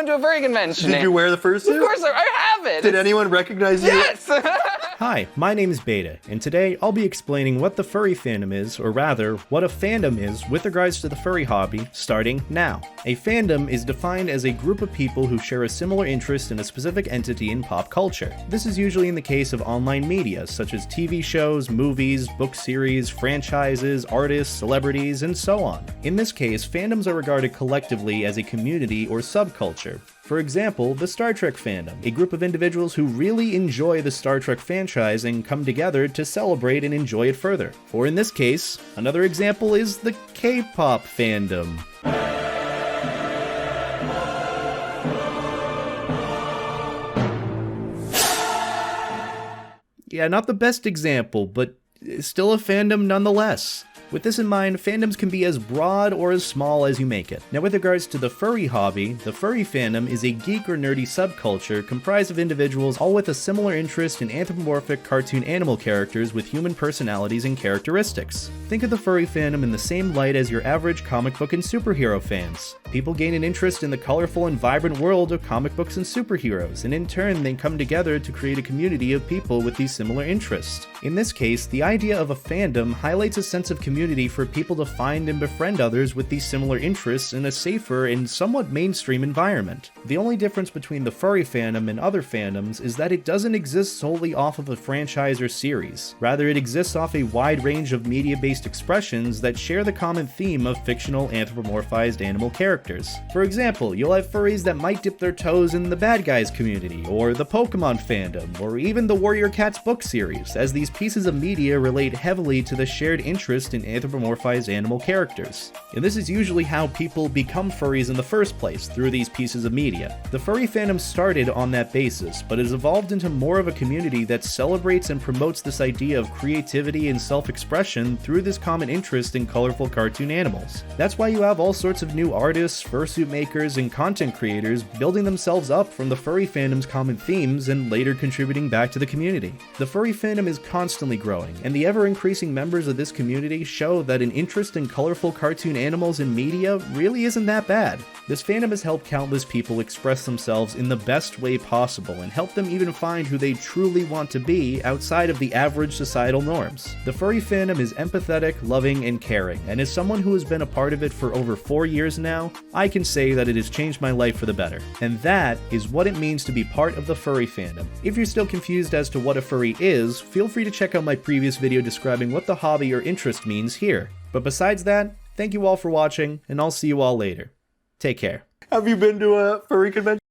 went to a furry convention. Did you wear the fursuit? Of course, I have it. Did anyone recognize you? Yes! Hi, my name is Beta, and today I'll be explaining what the furry fandom is, or rather, what a fandom is with regards to the furry hobby, starting now. A fandom is defined as a group of people who share a similar interest in a specific entity in pop culture. This is usually in the case of online media, such as TV shows, movies, book series, franchises, artists, celebrities, and so on. In this case, fandoms are regarded collectively as a community or subculture. For example, the Star Trek fandom, a group of individuals who really enjoy the Star Trek franchise and come together to celebrate and enjoy it further. Or in this case, another example is the K-pop fandom. Yeah, not the best example, but still a fandom nonetheless. With this in mind, fandoms can be as broad or as small as you make it. Now with regards to the furry hobby, the furry fandom is a geek or nerdy subculture comprised of individuals all with a similar interest in anthropomorphic cartoon animal characters with human personalities and characteristics. Think of the furry fandom in the same light as your average comic book and superhero fans. People gain an interest in the colorful and vibrant world of comic books and superheroes, and in turn they come together to create a community of people with these similar interests. In this case, the idea of a fandom highlights a sense of community for people to find and befriend others with these similar interests in a safer and somewhat mainstream environment. The only difference between the furry fandom and other fandoms is that it doesn't exist solely off of a franchise or series. Rather, it exists off a wide range of media-based expressions that share the common theme of fictional anthropomorphized animal characters. For example, you'll have furries that might dip their toes in the bad guys community, or the Pokemon fandom, or even the Warrior Cats book series, as these pieces of media relate heavily to the shared interest in anthropomorphized animal characters. And this is usually how people become furries in the first place, through these pieces of media. The furry fandom started on that basis, but has evolved into more of a community that celebrates and promotes this idea of creativity and self-expression through this common interest in colorful cartoon animals. That's why you have all sorts of new artists, fursuit makers, and content creators building themselves up from the furry fandom's common themes and later contributing back to the community. The furry fandom is constantly growing, and the ever-increasing members of this community show that an interest in colorful cartoon animals in media really isn't that bad. This fandom has helped countless people express themselves in the best way possible and help them even find who they truly want to be outside of the average societal norms. The furry fandom is empathetic, loving, and caring, and as someone who has been a part of it for over 4 years now, I can say that it has changed my life for the better. And that is what it means to be part of the furry fandom. If you're still confused as to what a furry is, feel free to check out my previous video describing what the hobby or interest means here. But besides that, thank you all for watching, and I'll see you all later. Take care. Have you been to a furry convention?